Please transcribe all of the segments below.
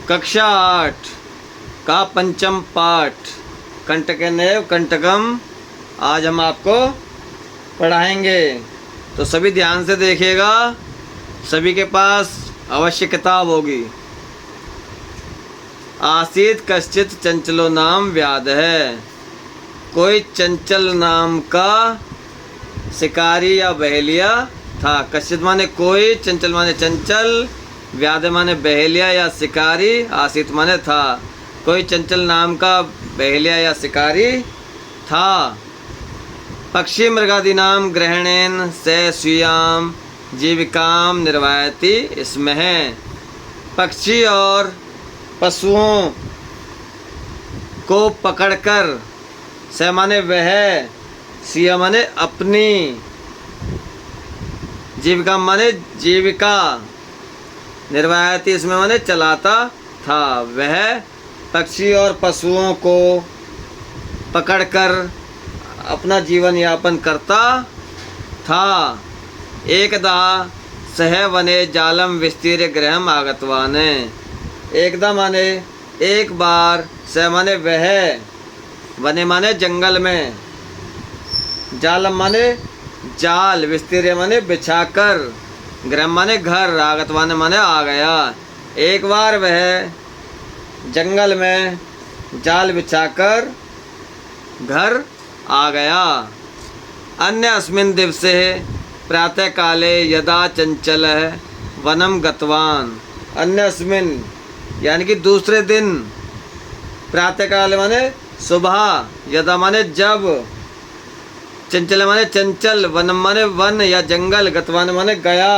कक्षा 8 का पंचम पाठ कंटकनेव कंटकम आज हम आपको पढ़ाएंगे। तो सभी ध्यान से देखिएगा, सभी के पास अवश्य किताब होगी। आसीत कश्चित चंचलो नाम व्याध है। कोई चंचल नाम का शिकारी या बहेलिया था। कश्चित माने कोई, चंचल माने चंचल, व्याध माने बहेलिया या शिकारी, आसीत माने था। कोई चंचल नाम का बहेलिया या शिकारी था। पक्षी मृगादीनाम ग्रहणेन से स्वीयाम जीविकाम निर्वायति इसमें है। पक्षी और पशुओं को पकड़कर, से माने वह, सिया माने अपनी, जीविका माने जीविका, निर्वायति इसमें माने चलाता था। वह पक्षी और पशुओं को पकड़कर अपना जीवन यापन करता था। एकदा सह वने जालम विस्तीर्य गृहम आगतवान। एकदा माने एक बार, सह माने वह, वने माने जंगल में, जालम माने जाल, विस्तीर्य माने बिछाकर, गृह माने घर, आगतवान माने आ गया। एक बार वह जंगल में जाल बिछाकर घर आ गया। अन्य अस्मिन् दिवसे प्रातः काले यदा चंचल वनम गतवान। अन्य अस्मिन् यानी कि दूसरे दिन, प्रातः काल माने सुबह, यदा माने जब, चंचल माने चंचल, वनम माने वन या जंगल, गतवान माने गया,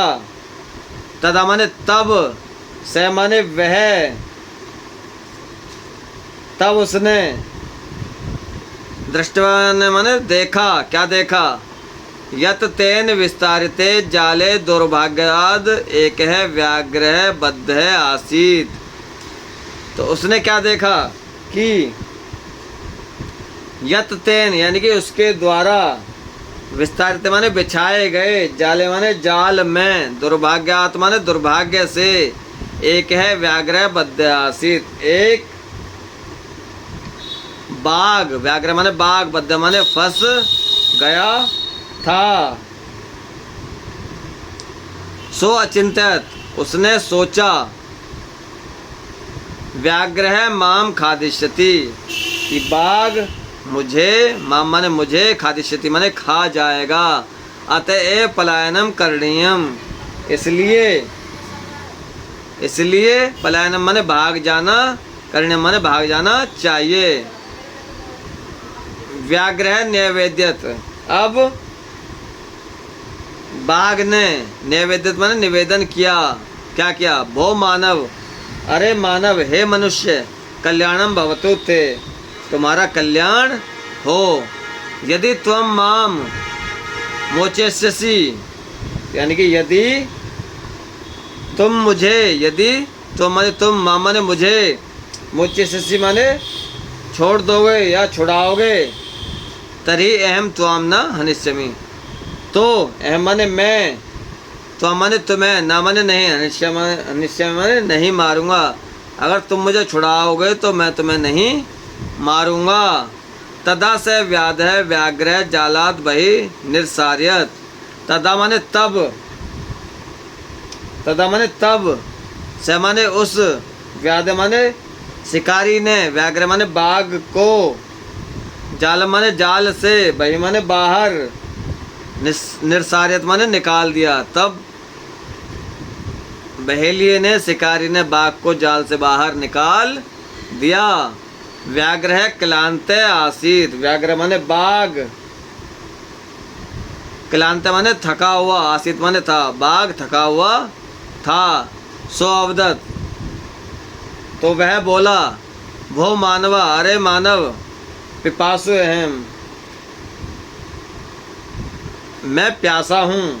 तदा माने तब, स माने वह, तब उसने, दृष्टवान माने देखा, क्या देखा, यत तेन विस्तारिते जाले दुर्भाग्याद एक है व्याघ्र बद्ध है आसीत। तो उसने क्या देखा कि यत तेन यानी कि उसके द्वारा, विस्तारित माने बिछाए गए, जाले माने जाल में, दुर्भाग्यात माने दुर्भाग्य से, एक है व्याघ्र बद्ध आसीत, एक बाघ, व्याघ्र माने बाघ, बद्ध माने फंस गया था। सो अचिंत्यत उसने सोचा, व्याघ्र माम खादिष्यति कि बाघ मुझे, माम माने मुझे, खादिष्यति माने खा जाएगा, अतएव पलायनम करणीयम इसलिए पलायनम माने भाग जाना, करणीयम माने भाग जाना चाहिए। व्याघ्र नैवेद्यत, अब बाघ ने नैवेद्यत माने निवेदन किया, क्या किया, भो मानव, अरे मानव, हे मनुष्य, कल्याणम भवतु ते, तुम्हारा कल्याण हो। यदि त्वम माम मोचेष्यसि यानी कि यदि तुम मुझे, यदि तुम माने तुम, माम माने मुझे, मोचेष्यसि माने छोड़ दोगे या छुड़ाओगे, तरी अहम त्वाम न हनिष्यामि, तो अहम माने मैं, त्वाम माने तुम्हें, ना माने नहीं, हनिष्यामि माने नहीं मारूंगा। अगर तुम मुझे छुड़ाओगे तो मैं तुम्हें नहीं मारूंगा। तदा से व्याध व्याघ्र जालात बहि निर्सार्यत। तदा माने तब, तदा माने तब, से माने उस, व्याध माने शिकारी ने, व्याघ्र माने बाघ को, जाल माने जाल से, बहि माने बाहर, निर्सार्यत माने निकाल दिया। तब बहेलिये ने, शिकारी ने बाघ को जाल से बाहर निकाल दिया। व्याघ्र क्लांत आसीत, व्याघ्र माने बाघ, क्लांत माने थका हुआ, आसीत माने था, बाघ थका हुआ था। सो अवदत, तो वह बोला, भो मानवा, अरे मानव, पिपासु अहम, मैं प्यासा हूँ।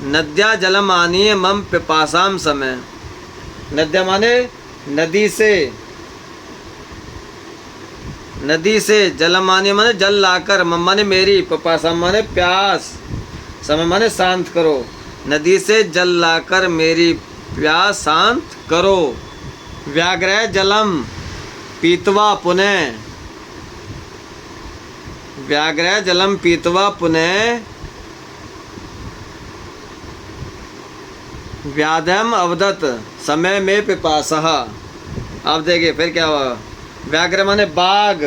नद्या जलम आनीय मम पिपासाम समय। नद्या माने नदी से, नदी से, जलम आनीय माने जल लाकर, मम माने मेरी, पिपासाम माने प्यास, समय माने शांत करो। नदी से जल लाकर मेरी प्यास शांत करो। व्याघ्र जलम पीत्वा पुनः, व्याघ्र जलम पीत्वा पुनः व्याधम अवदत समय में पिपासः। अब देखिए फिर क्या हुआ। व्याघ्र माने बाघ,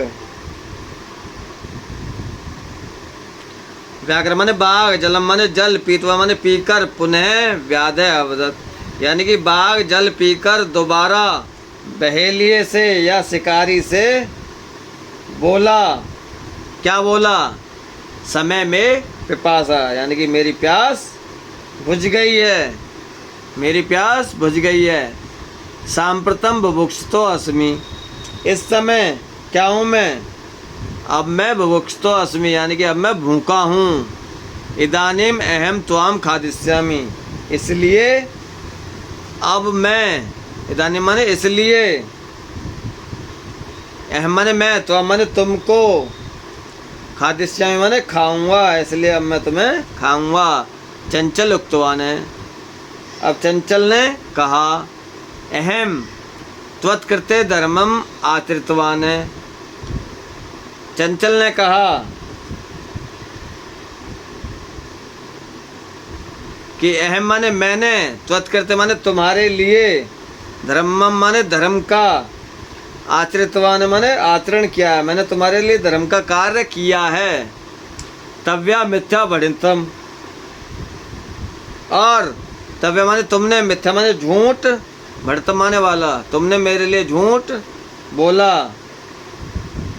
व्याघ्र माने बाघ, जलम माने जल, पीतवा माने पीकर, पुनः व्याधे अवदत यानी कि बाघ जल पीकर दोबारा बहेलिए से या शिकारी से बोला। क्या बोला? समय में पिपासा यानी कि मेरी प्यास बुझ गई है, मेरी प्यास बुझ गई है। सांप्रतम बुभुक्षितो अस्मि, इस समय क्या हूँ मैं? अब मैं बुभुक्षितो अस्मि यानी कि अब मैं भूखा हूँ। इदानीम अहम त्वाम खादिष्यामि, इसलिए अब मैं, इदानीम माने इसलिए, अहम माने मैं, त्वाम माने तुमको, खादिष्यामि माने खाऊंगा, इसलिए अब मैं तुम्हें खाऊंगा। चंचल उक्तवान है, अब चंचल ने कहा। अहम त्वत्कृते धर्मम आचरितवान है, चंचल ने कहा कि अहम माने मैंने, त्वत्कृते माने तुम्हारे लिए, धर्मम माने धर्म का, आचरितवान माने आचरण किया है, मैंने तुम्हारे लिए धर्म का कार्य किया है। तव्या मिथ्या बढ़ितम, और तव्या माने तुमने, मिथ्या माने झूठ, बढ़तम माने वाला, तुमने मेरे लिए झूठ बोला।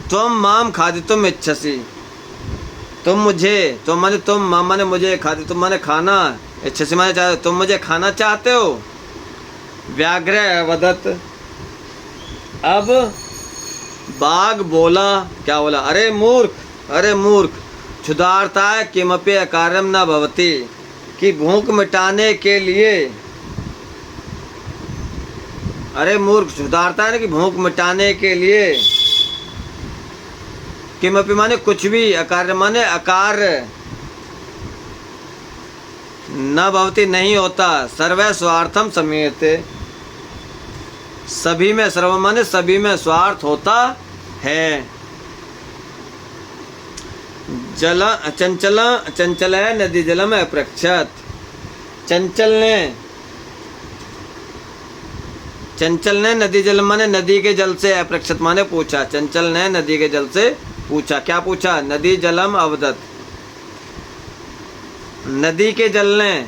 तुम माम खादितुम इच्छसि, तुम मुझे, तुम माने तुम, माम माने मुझे, खादितुम माने खाना, इच्छसि माने चाहते, तुम मुझे खाना चाहते हो। व्याघ्र वदत, अब बाघ बोला। क्या बोला? अरे मूर्ख, अरे मूर्ख, क्षुधार्ताय किमपि अकार्यम न भवति, कि भूख मिटाने के लिए, अरे मूर्ख, क्षुधार्ता है ना कि भूख मिटाने के लिए, किमपि माने कुछ भी, अकार्य माने अकार्य, न भवति नहीं होता, सर्वे स्वार्थम समीयते, सभी में, सर्व माने सभी में स्वार्थ होता है। जल चंचल, चंचल है नदी जलम अपृक्षत, चंचल ने नदी जल माने नदी के जल से, अपृक्षत माने पूछा, चंचल ने नदी के जल से पूछा। क्या पूछा? नदी जलम अवदत, नदी के जल ने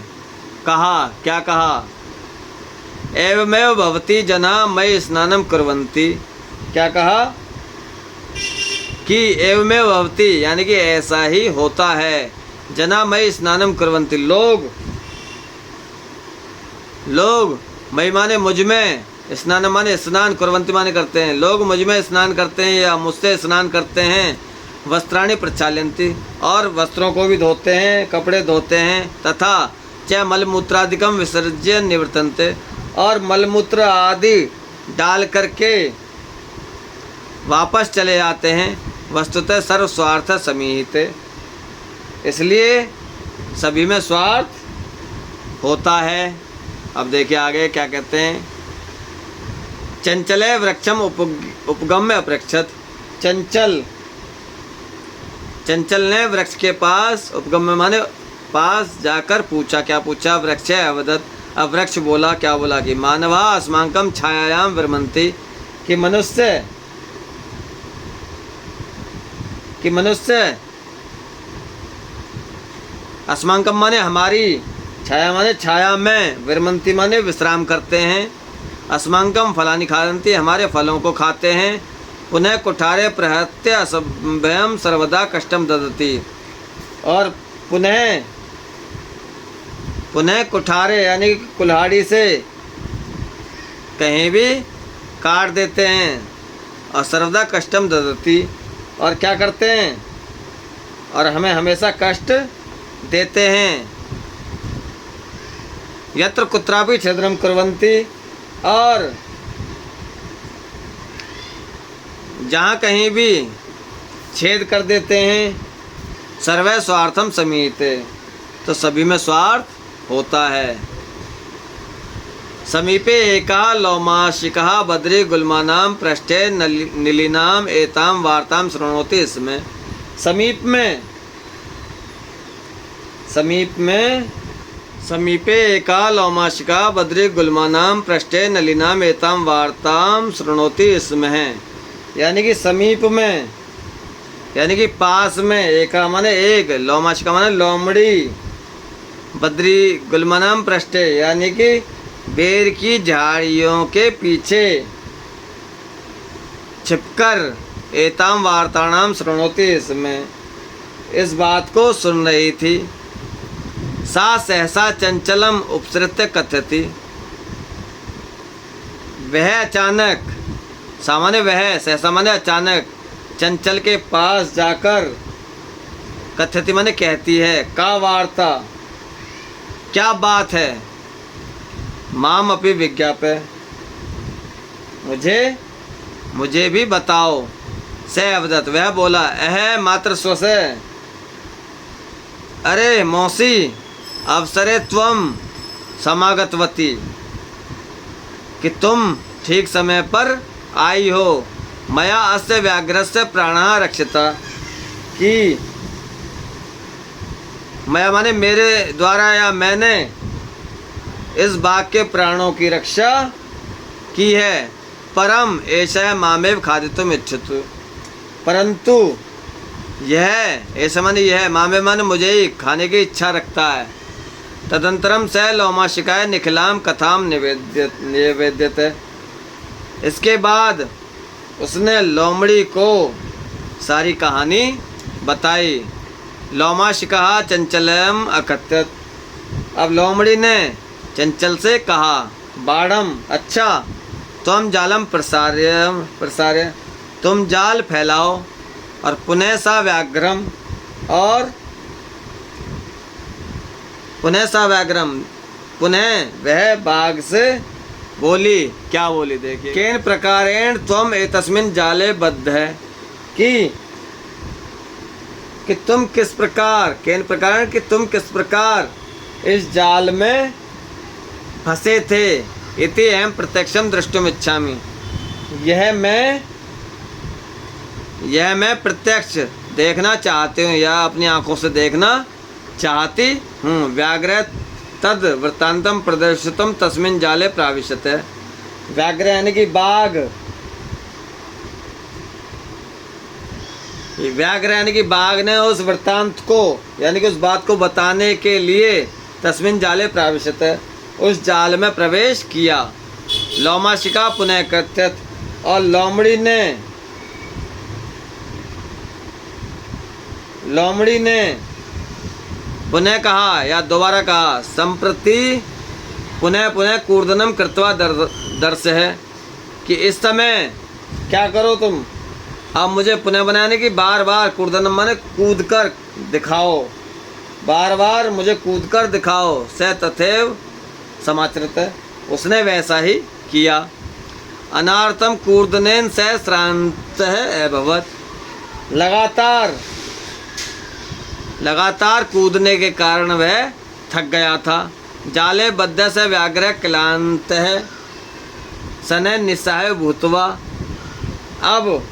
कहा। क्या कहा? एवमेव भवती जना मयि स्नानम कुर्वन्ति, क्या कहा? कि एवमेव भवती यानी कि ऐसा ही होता है, जना मयि स्नानम कुर्वन्ति, लोग मयि माने मुझ में, स्नान माने स्नान, कुर्वन्ति माने करते हैं, लोग मुझ में स्नान करते हैं या मुझसे स्नान करते हैं। वस्त्राणि प्रक्षाल्यन्ति, और वस्त्रों को भी धोते हैं, कपड़े धोते हैं। तथा च मलमूत्रादिकम विसर्ज्य निवर्तन्ते, और मलमूत्र आदि डाल करके वापस चले जाते हैं। वस्तुतः सर्व स्वार्थ समीहित, इसलिए सभी में स्वार्थ होता है। अब देखिए आगे क्या कहते हैं। चंचले वृक्षम उपगम्य अपृक्षत, चंचल ने वृक्ष के पास, उपगम्य माने पास जाकर पूछा। क्या पूछा? वृक्ष अवदत, अब वृक्ष बोला। क्या बोला? कि मानवा अस्माकं छायायाम विरमन्ति, कि मनुष्य अस्माकं माने हमारी, छाया माने छाया में, विरमन्ति माने विश्राम करते हैं। अस्माकं फलानि खादन्ति, हमारे फलों को खाते हैं। पुनः कुठारे प्रहत्य असभ्यम सर्वदा कष्टम ददति, और पुनः कुठारे यानी कुल्हाड़ी से कहीं भी काट देते हैं। और सर्वदा कष्टम ददति, और क्या करते हैं? और हमें हमेशा कष्ट देते हैं। यत्र कुत्रापि छिद्रम कुर्वन्ति, और जहाँ कहीं भी छेद कर देते हैं। सर्वे स्वार्थम समीहिते, तो सभी में स्वार्थ होता है। समीपे एका लोमाशिकः बद्री गुल्मानां पृष्ठे नीलिनाम एतां वार्तां शृणोति। इसमें समीपे एका लोमाशिका बद्री गुल्मानां पृष्ठे नलिनाम एतां वार्तां शृणोति। इसमें है यानी कि समीप में, यानी कि पास में, एका माने एक, लोमाशिका माने लोमड़ी, बद्री गुल्मानां पृष्ठे यानी कि बेर की झाड़ियों के पीछे छिपकर एतां वार्ताणाम शृणोति। इसमें इस बात को सुन रही थी। सा सहसा चंचलम उपसृत्य कथयति। वह अचानक, सामान्य वह, सहसा माने अचानक, चंचल के पास जाकर कथयति माने कहती है। का वार्ता, क्या बात है। माम अपि विज्ञापय, मुझे भी बताओ। स अवदत, वह बोला। अह मात्र स्वसे, अरे मौसी, अवसरे त्वम समागतवती, कि तुम ठीक समय पर आई हो। मया अस्य व्याघ्रस्य प्राणः रक्षिता, कि मया माने मेरे द्वारा या मैंने इस बाघ के प्राणों की रक्षा की है। परम ऐसा मामेव खादितुम इच्छतु, परंतु यह, ऐसा माने यह, मामे माने मुझे ही खाने की इच्छा रखता है। तदंतरम स लोमाशिकाय निखिलाम कथाम निवेद्यते। इसके बाद उसने लोमड़ी को सारी कहानी बताई। लोमाशिका चंचलम अकथयत। अब लोमड़ी ने चंचल से कहा। बाढ़म, अच्छा, तुम जालम प्रसार्य, तुम जाल फैलाओ। और पुनः सा व्याघ्रम, और पुनः सा व्याघ्रम, पुनः वह बाघ से बोली। क्या बोली देखिए। केन प्रकारेण त्वम एतस्मिन् जाले बद्ध है, कि तुम किस प्रकार, केन प्रकार कि तुम किस प्रकार इस जाल में फंसे थे। इति अहम प्रत्यक्षम दृष्टुम इच्छामि, यह मैं प्रत्यक्ष देखना चाहती हूँ, या अपनी आंखों से देखना चाहती हूँ। व्याघ्र तद वृत्तांतम प्रदर्शितम तस्मिन् जाले प्राविशते। व्याघ्र यानी कि बाघ, व्याघ्र यानी कि बाघ ने उस वृत्तांत को, यानी कि उस बात को बताने के लिए तस्मिन् जाले प्राविशते, उस जाल में प्रवेश किया। लोमाशिका पुनः कथयत, और लोमड़ी ने पुनः कहा या दोबारा कहा। संप्रति पुनः कूर्दनम कृत्वा दर्श है, कि इस समय क्या करो तुम। अब मुझे पुनः बनाने की बार बार, कूर्दनम माने कूद कर दिखाओ, बार बार मुझे कूद कर दिखाओ। स तथैव समाचरत, उसने वैसा ही किया। अनार्थम कूर्दनेन स श्रान्तः अभवत्। लगातार कूदने के कारण वह थक गया था। जाले बद्ध से व्याघ्र क्लान्तः सने निस्सहाय भूत्वा। अब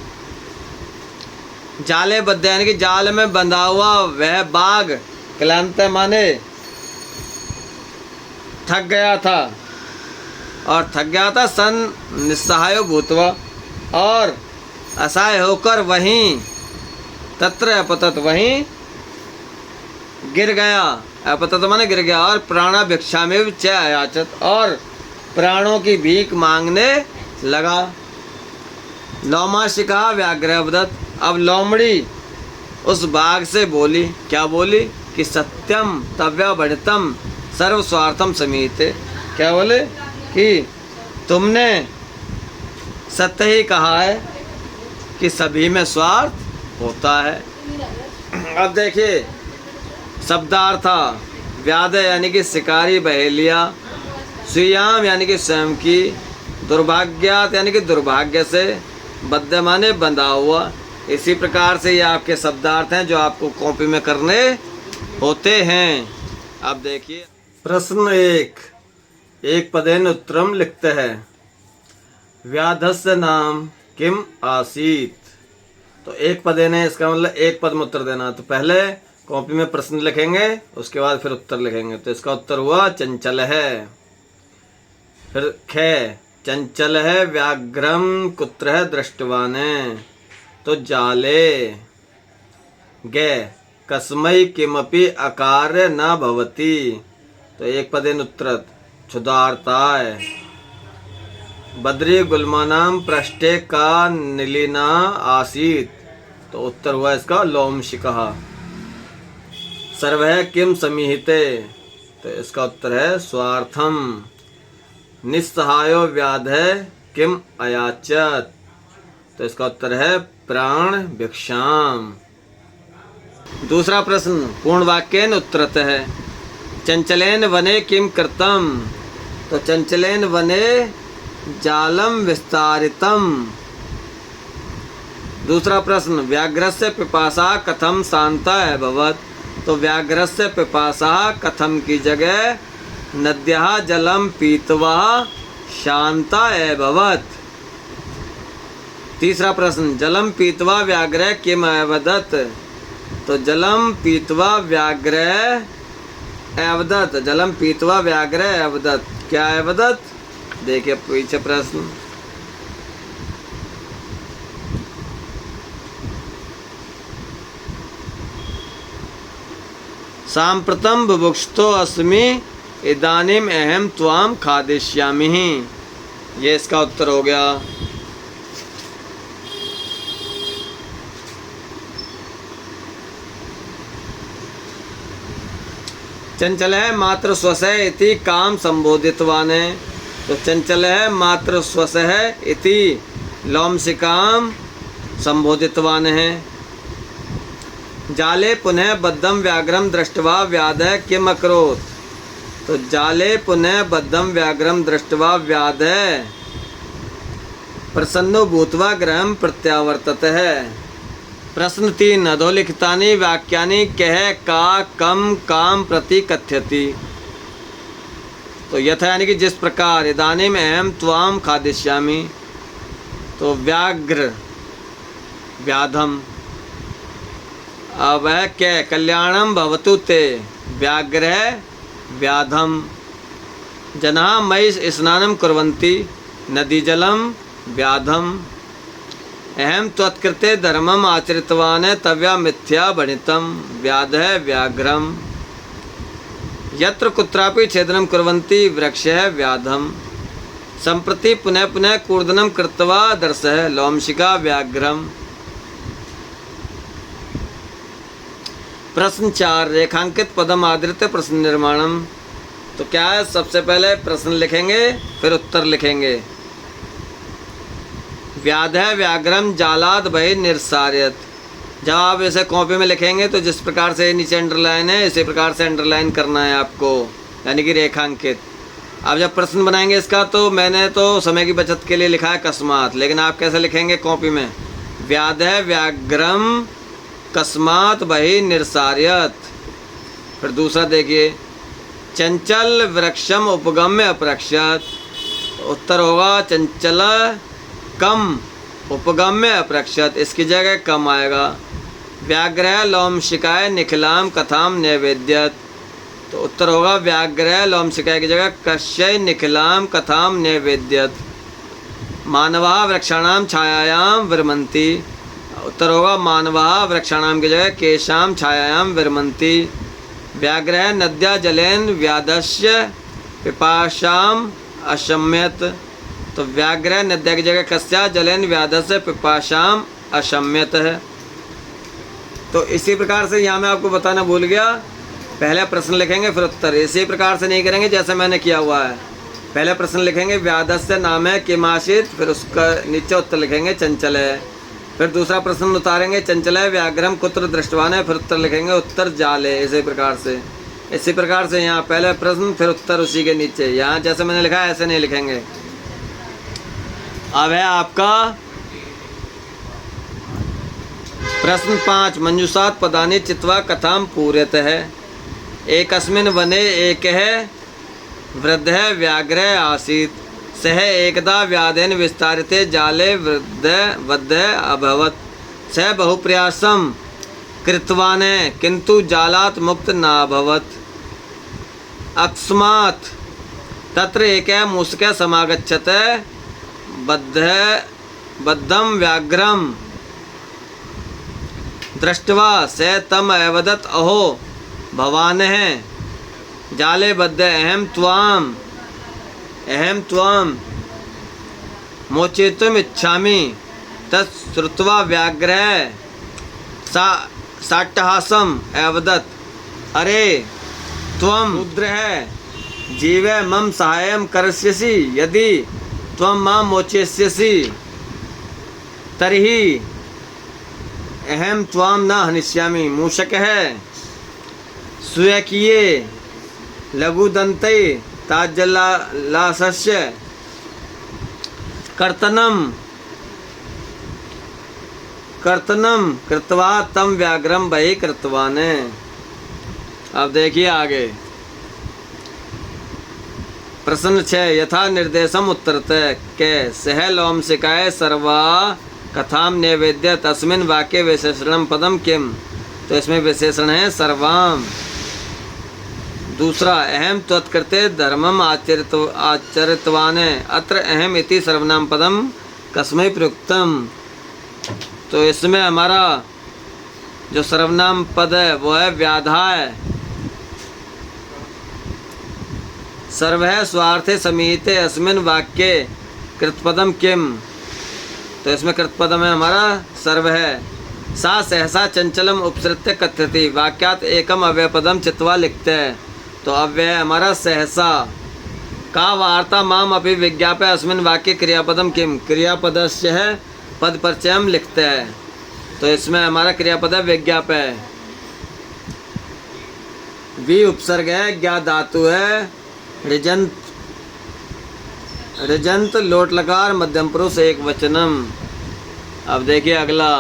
जाले बद्ध यानी कि जाल में बंधा हुआ वह बाघ, क्लांत माने थक गया था, सन निस्सहाय भूत्वा, और असहाय होकर वहीं तत्र अपतत, वहीं गिर गया। अपतत माने गिर गया। और प्राणाभिक्षा में च याचत, और प्राणों की भीख मांगने लगा। लोमाशिका व्याघ्रवदत, अब लोमड़ी उस बाघ से बोली। क्या बोली, कि सत्यम तव्या बढ़तम सर्व स्वार्थम समीते। क्या बोले, कि तुमने सत्य ही कहा है कि सभी में स्वार्थ होता है। अब देखिए शब्दार्थ, व्याध यानी कि शिकारी बहेलिया, सुयाम यानी कि स्वयं की, दुर्भाग्यात यानी कि दुर्भाग्य से, बद्ध माने बंधा हुआ। इसी प्रकार से ये आपके शब्दार्थ हैं जो आपको कॉपी में करने होते हैं। अब देखिए प्रश्न 1, एक पदेन उत्तरम लिखते हैं। व्याधस्य नाम किम आसीत। तो एक पदेन है, इसका मतलब एक पद में उत्तर देना। तो पहले कॉपी में प्रश्न लिखेंगे, उसके बाद फिर उत्तर लिखेंगे। तो इसका उत्तर हुआ चंचल है। फिर खे चंचल है व्याघ्रम कुत्र है दृष्टवान है। तो जाले। गे कस्मै किमपि अकार्य न भवति। तो एक पदेन उत्तरत क्षुधार्ताय। बद्री गुल्मानाम पृष्ठे का नीलिना आसीत। तो उत्तर हुआ इसका लोमशिकः। सर्वः किम समीहिते। तो इसका उत्तर है स्वार्थम। निस्सहायो व्याधः किम अयाचत। तो इसका उत्तर है प्राण भिक्षाम। दूसरा प्रश्न पूर्ण वाक्येन उत्तरत है। चंचलेन वने किम कृतम। तो चंचलेन वने जालम विस्तारितम। दूसरा प्रश्न व्याघ्रस्य पिपासा कथम शांता अभवत्। तो व्याघ्रस्य पिपासा कथम की जगह नद्यः जलम पीत्वा शांता अभवत्। तीसरा प्रश्न जलम पीत्वा व्याघ्र किम अवदत्। तो जलम पीत्वा व्याघ्र अवदत्। जलम पीत्वा व्याघ्र अवदत्, क्या अवदत्? देखिए पीछे प्रश्न। सांप्रतम बुभुक्षितो अस्मि इदानीम अहम त्वाम खादिष्यामि। ये इसका उत्तर हो गया। चंचल है मात्र स्वसः इति काम संबोधितवान है। तो चंचल है मात्र स्वसः इति लोमशिकाम संबोधितवान है। जाले पुनः बद्धम व्याघ्रम दृष्ट्वा व्याधः किम अकरोत्। तो जाले पुनः बद्धम व्याघ्रम दृष्ट्वा व्याधः प्रसन्नो भूत्वा गृहं प्रत्यावर्तत है। प्रश्न 3 अधोलिखितानि वाक्यानि कह का कम काम प्रति कथ्यति। तो यथा यानी कि जिस प्रकार इदानीम अहम त्वाम खादिष्यामि। तो व्याघ्र व्याधम। अब है क्या कल्याणम भवतु ते व्याघ्र व्याधम। जनाः मयि स्नानं कुर्वन्ति नदी जलम व्याधम। अहम त्वत्कृते धर्मम आचरितवान तव्या मिथ्या भणितम व्याधः व्याघ्रम। यत्र कुत्रापि छेदनं कुर्वन्ति वृक्षः व्याधम। सम्प्रति पुनः पुनः कूर्दनं कृत्वा दर्शः लोमशिका व्याघ्रम। प्रश्न 4 रेखांकित पदम आधृत प्रश्न निर्माणम। तो क्या है, सबसे पहले प्रश्न लिखेंगे फिर उत्तर लिखेंगे। व्याधः व्याघ्रम जालाद बहि निर्सार्यत। जब आप इसे कॉपी में लिखेंगे तो जिस प्रकार से नीचे अंडरलाइन है इसी प्रकार से अंडरलाइन करना है आपको, यानी कि रेखांकित। आप जब प्रश्न बनाएंगे इसका, तो मैंने तो समय की बचत के लिए लिखा है कस्मात, लेकिन आप कैसे लिखेंगे कॉपी में, व्याधः व्याघ्रम कस्मात बहि निर्सार्यत। फिर दूसरा देखिए, चंचल वृक्षम उपगम्य अपरक्षत। उत्तर होगा चंचल कम उपगम्य अपरक्षत, इसकी जगह कम आएगा। व्याघ्र लोमशिकाय निखिलाम कथाम नैवेद्यत। तो उत्तर होगा व्याघ्र लोमशिकाय की जगह कश्य निखिलाम कथाम नैवेद्यत। मानवा वृक्षाणाम छायायाम विरमन्ति। उत्तर होगा मानवा वृक्षाणाम की जगह केशाम छायायाम विरमन्ति। व्याघ्र नद्या जलेन व्याधस्य पिपाशाम अशम्यत। तो व्याघ्र नद्या की जगह कस्या जलेन व्याधस्य पिपाशाम अशम्यत है। तो इसी प्रकार से यहाँ मैं आपको बताना भूल गया, पहले प्रश्न लिखेंगे फिर उत्तर। इसी प्रकार से नहीं करेंगे जैसे मैंने किया हुआ है। पहले प्रश्न लिखेंगे व्याधस्य नाम है किमाशित, फिर उसका नीचे उत्तर लिखेंगे चंचल है। फिर दूसरा प्रश्न उतारेंगे चंचल है व्याघ्रम कुत्र दृष्टवान है, फिर उत्तर लिखेंगे उत्तर जाल है। इसी प्रकार से यहाँ पहले प्रश्न फिर उत्तर उसी के नीचे। यहाँ जैसे मैंने लिखा है ऐसे नहीं लिखेंगे। अब है आपका प्रश्न 5 मंजूषात पदानि चित्वा कथाम पूर्यत है। एकस्मिन् वने एक है वृद्धः व्याघ्रः आसीत् सः एकदा व्याधेन विस्तारिते जाले बद्धः अभवत् सः बहुप्रयासं कृतवान् किन्तु जालात् मुक्त नाभवत् अकस्मात् तत्र एकः मूषकः समागच्छत् बद्धं व्याघ्रं दृष्ट्वा सः तम् अवदत् अहो भवानः जाले बद्ध अहं त्वां मोचयितुम् इच्छामि तत् श्रुत्वा व्याघ्रः साट्टहासम् अवदत् अरे त्वं रुद्रः जीव मम सहायं करिष्यसि यदि त्वं मां मोचयिष्यसि तर्हि अहं त्वां न हनिष्यामि। मूषकः स्वकीये लघुदन्ते ताज्जलाशस्य कर्तनं कृत्वा तं व्याघ्रं बहिः कृतवान्। अब देखिए आगे प्रश्न 6 यथा निर्देशम उत्तरतः के सह लोमशिकाय सर्वा कथाम नैवेद्य तस्मिन् वाक्य विशेषणम पदम किम। तो इसमें विशेषण है सर्वाम। दूसरा अहम त्वत्कृते धर्मम आचरितवान् अत्र अहम इति सर्वनाम पदम कस्मै प्रयुक्तम। तो इसमें हमारा जो सर्वनाम पद है वो है व्याधा है। सर्वः स्वार्थे समीहिते अस्मिन् वाक्ये कृतपदम किम। तो इसमें कृतपदम है हमारा सर्व है। सा सहसा चंचलम उपसृत्य कथ्यति वाक्यात एकम अव्ययपदम चित्वा लिखते हैं। तो अव्यय हमारा सहसा का वार्ता माम अपि विज्ञापय अस्मिन् वाक्य क्रियापदम किम। क्रियापदस्य है पद परिचयम लिखते हैं। तो इसमें हमारा क्रियापद है विज्ञापय। वि उपसर्ग है ज्ञा धातु है ऋजंत लोट लकार मध्यम पुरुष एक वचनम। अब देखिए अगला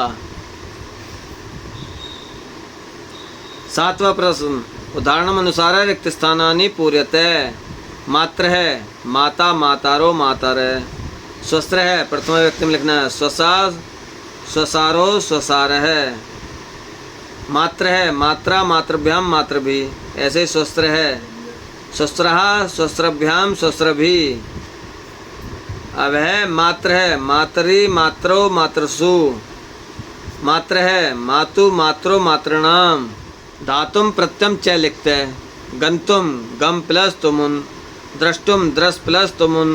7वां प्रश्न उदाहरणम अनुसार रिक्त स्थानानि पूर्यते। मात्र है माता मातारो मातर। स्वस्त्र है प्रथम व्यक्ति में लिखना है स्वसा स्वसारो स्वसार है। मात्र है मात्रा मातृभ्याम मातृभी ऐसे ही स्वस्त्र है स्वस्त्रः स्वस्त्रभ्याम स्वस्त्रभी। अब है मातरी मात्रो मातृसु। मात्र है मातु मात्रो मातृणाम। धातुम प्रत्यम च लिखते हैं। गंतुम गम प्लस तुमुन। द्रष्टुम द्रस प्लस तुमुन।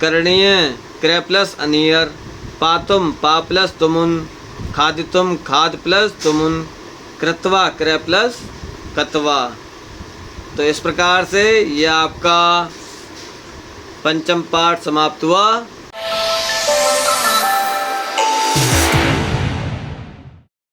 करणीय क्रय प्लस अनियर। पातुम पा प्लस तुमुन। खादितुम खाद प्लस तुमुन। कृत्वा क्रय प्लस कत्वा। तो इस प्रकार से यह आपका पंचम पाठ समाप्त हुआ।